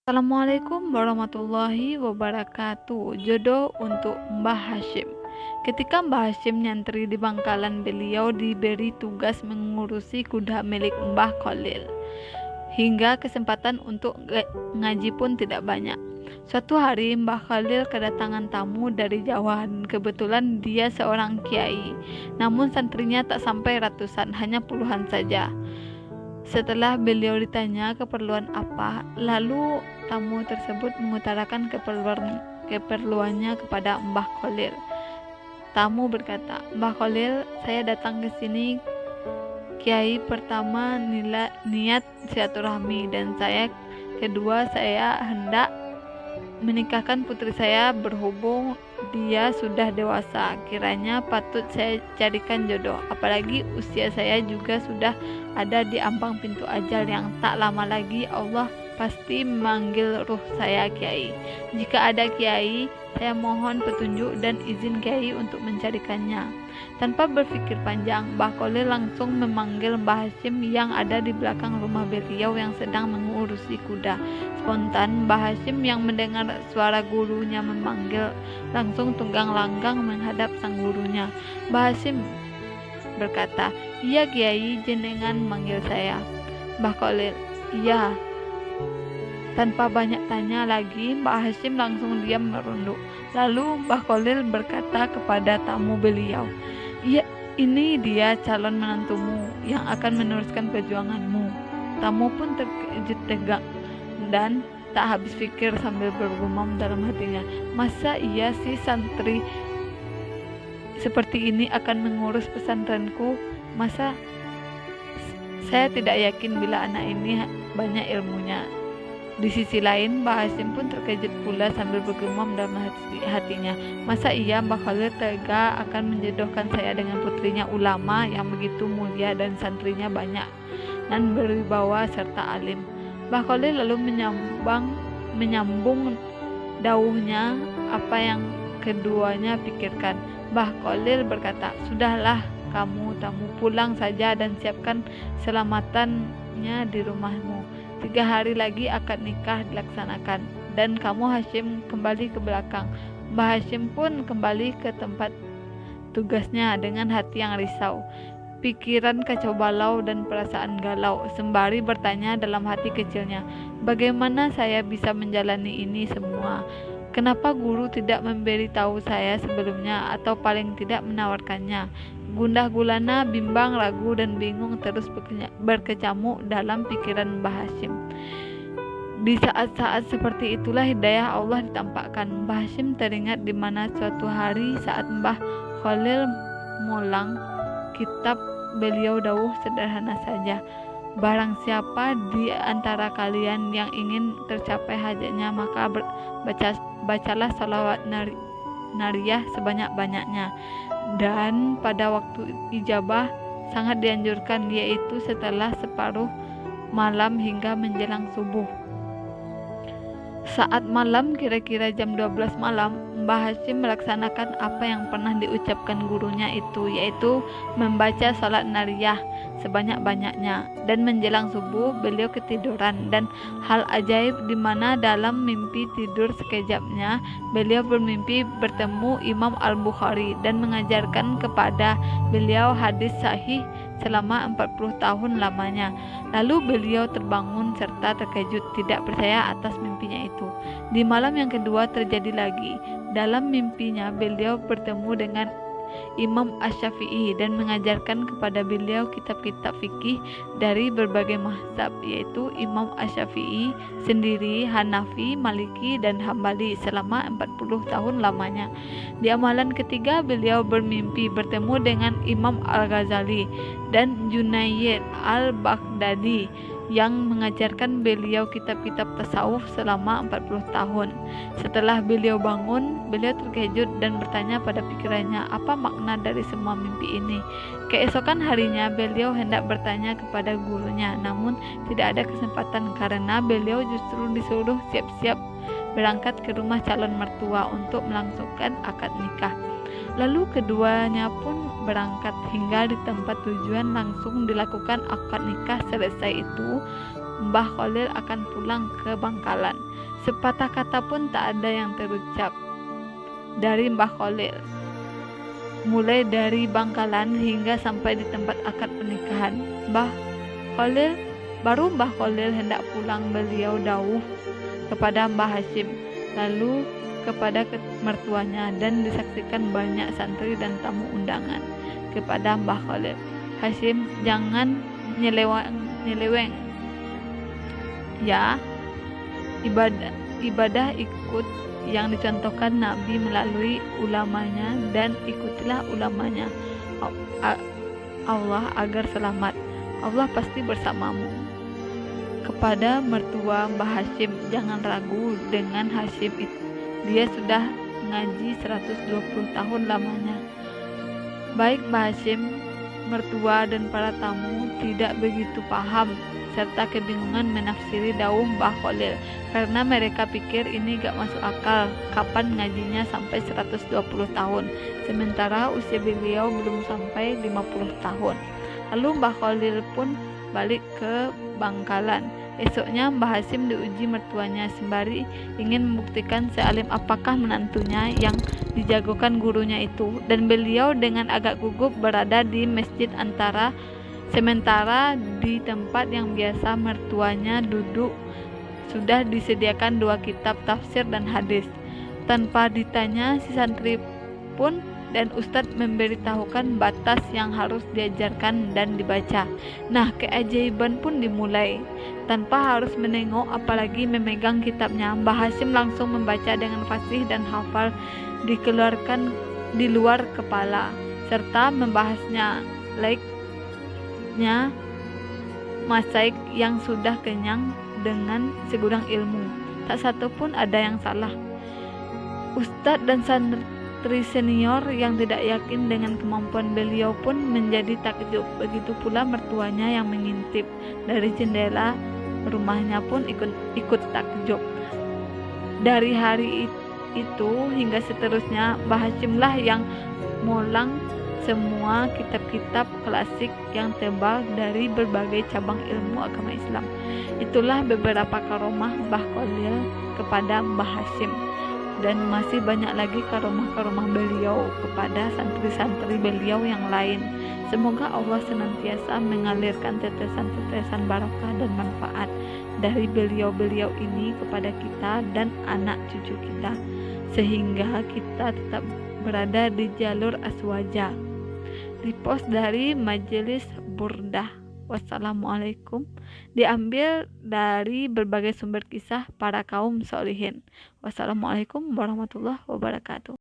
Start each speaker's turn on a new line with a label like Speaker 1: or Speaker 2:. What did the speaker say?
Speaker 1: Assalamualaikum warahmatullahi wabarakatuh. Jodoh untuk Mbah Hashim. Ketika Mbah Hashim nyantri di Bangkalan, beliau diberi tugas mengurusi kuda milik Mbah Khalil. Hingga kesempatan untuk ngaji pun tidak banyak. Suatu hari Mbah Khalil kedatangan tamu dari Jawa dan kebetulan dia seorang kiai. Namun santrinya tak sampai ratusan, hanya puluhan saja. Setelah beliau ditanya keperluan apa, lalu tamu tersebut mengutarakan keperluannya kepada Mbah Khalil. Tamu berkata, "Mbah Khalil, saya datang ke sini kiai pertama niat silaturahmi, dan kedua saya hendak menikahkan putri saya, berhubung dia sudah dewasa, kiranya patut saya carikan jodoh. Apalagi usia saya juga sudah ada di ambang pintu ajal yang tak lama lagi Allah pasti memanggil ruh saya kiai. Jika ada kiai, saya mohon petunjuk dan izin kiai untuk mencarikannya." Tanpa berpikir panjang, Mbah Khalil langsung memanggil Mbah Hashim yang ada di belakang rumah beliau yang sedang mengurusi kuda. Spontan Mbah Hashim yang mendengar suara gurunya memanggil langsung tunggang langgang menghadap sang gurunya. Mbah Hashim berkata, "Iya kiai, jenengan manggil saya." Mbah Khalil, "Iya." Tanpa banyak tanya lagi, Mbah Hashim langsung diam merunduk. Lalu Mbah Khalil berkata kepada tamu beliau, "Iya, ini dia calon menantumu yang akan meneruskan perjuanganmu." Tamu pun terkejut tegak dan tak habis pikir sambil bergumam dalam hatinya, "Masa iya sih santri seperti ini akan mengurus pesantrenku? Masa saya tidak yakin bila anak ini banyak ilmunya." Di sisi lain, Mbah Hashim pun terkejut pula sambil bergumam dalam hatinya, "Masa iya Mbah Khalil tega akan menjodohkan saya dengan putrinya ulama yang begitu mulia dan santrinya banyak dan berwibawa serta alim?" Mbah Khalil lalu menyambung dauhnya apa yang keduanya pikirkan. Mbah Khalil berkata, "Sudahlah kamu tamu, pulang saja dan siapkan selamatannya di rumahmu. 3 hari lagi akad nikah dilaksanakan, dan kamu Hashim kembali ke belakang." Mbah Hashim pun kembali ke tempat tugasnya dengan hati yang risau, pikiran kacau balau dan perasaan galau, sembari bertanya dalam hati kecilnya, "Bagaimana saya bisa menjalani ini semua? Kenapa guru tidak memberitahu saya sebelumnya atau paling tidak menawarkannya?" Gundah gulana, bimbang, ragu, dan bingung terus berkecamuk dalam pikiran Mbah Hashim. Di saat-saat seperti itulah hidayah Allah ditampakkan. Mbah Hashim teringat di mana suatu hari saat Mbah Khalil mulang kitab, beliau dawuh sederhana saja, "Barang siapa di antara kalian yang ingin tercapai hajatnya, maka bacalah salawat nariyah sebanyak-banyaknya." Dan pada waktu ijabah sangat dianjurkan, yaitu setelah separuh malam hingga menjelang subuh. Saat malam kira-kira jam 12 malam, Mbah Hashim melaksanakan apa yang pernah diucapkan gurunya itu, yaitu membaca salat nariyah sebanyak-banyaknya. Dan menjelang subuh beliau ketiduran, dan hal ajaib di mana dalam mimpi tidur sekejapnya beliau bermimpi bertemu Imam Al-Bukhari dan mengajarkan kepada beliau hadis sahih selama 40 tahun lamanya. Lalu beliau terbangun serta terkejut, tidak percaya atas mimpinya itu. Di malam yang kedua terjadi lagi. Dalam mimpinya beliau bertemu dengan Imam Asy-Syafi'i dan mengajarkan kepada beliau kitab-kitab fikih dari berbagai mazhab, yaitu Imam Asy-Syafi'i sendiri, Hanafi, Maliki, dan Hambali selama 40 tahun lamanya. Di amalan ketiga beliau bermimpi bertemu dengan Imam Al-Ghazali dan Junayd Al-Baghdadi yang mengajarkan beliau kitab-kitab tasawuf selama 40 tahun. Setelah beliau bangun, beliau terkejut dan bertanya pada pikirannya, apa makna dari semua mimpi ini? Keesokan harinya beliau hendak bertanya kepada gurunya, namun tidak ada kesempatan karena beliau justru disuruh siap-siap berangkat ke rumah calon mertua untuk melangsungkan akad nikah. Lalu keduanya pun berangkat hingga di tempat tujuan langsung dilakukan akad nikah. Selesai itu Mbah Khalil akan pulang ke Bangkalan. Sepatah kata pun tak ada yang terucap dari Mbah Khalil, mulai dari Bangkalan hingga sampai di tempat akad pernikahan. Baru Mbah Khalil hendak pulang, beliau dawuh kepada Mbah Hashim, lalu kepada mertuanya, dan disaksikan banyak santri dan tamu undangan. Kepada Mbah Khalil, Hashim, jangan nyeleweng ya, ibadah ikut yang dicontohkan Nabi melalui ulamanya, dan ikutilah ulamanya Allah agar selamat. Allah pasti bersamamu. Kepada mertua Mbah Hashim, jangan ragu dengan Hashim itu. Dia sudah ngaji 120 tahun lamanya. Baik Mbah Hashim, mertua dan para tamu tidak begitu paham serta kebingungan menafsiri dawuh Mbah Khalil, karena mereka pikir ini gak masuk akal, kapan ngajinya sampai 120 tahun, sementara usia beliau belum sampai 50 tahun. Lalu Mbah Khalil pun balik ke Bangkalan. Esoknya Mbah Hashim diuji mertuanya sembari ingin membuktikan sealim apakah menantunya yang dijagokan gurunya itu, dan beliau dengan agak gugup berada di masjid sementara di tempat yang biasa mertuanya duduk sudah disediakan 2 kitab tafsir dan hadis. Tanpa ditanya, si santri pun dan ustadz memberitahukan batas yang harus diajarkan dan dibaca. Nah, keajaiban pun dimulai. Tanpa harus menengok apalagi memegang kitabnya, Mbah Hashim langsung membaca dengan fasih dan hafal dikeluarkan di luar kepala, serta membahasnya laiknya masaik yang sudah kenyang dengan segudang ilmu. Tak satu pun ada yang salah. Ustadz dan santri senior yang tidak yakin dengan kemampuan beliau pun menjadi takjub. Begitu pula mertuanya yang mengintip dari jendela rumahnya pun ikut takjub. Dari hari itu hingga seterusnya, Mbah Hashim lah yang molang semua kitab-kitab klasik yang tebal dari berbagai cabang ilmu agama Islam. Itulah beberapa karomah Mbah Khalil kepada Mbah Hashim, dan masih banyak lagi karomah-karomah beliau kepada santri-santri beliau yang lain. Semoga Allah senantiasa mengalirkan tetesan-tetesan barakah dan manfaat dari beliau-beliau ini kepada kita dan anak cucu kita, sehingga kita tetap berada di jalur aswaja. Repost dari Majelis Burdah. Wassalamualaikum. Diambil dari berbagai sumber kisah para kaum sholihin. Wassalamualaikum warahmatullahi wabarakatuh.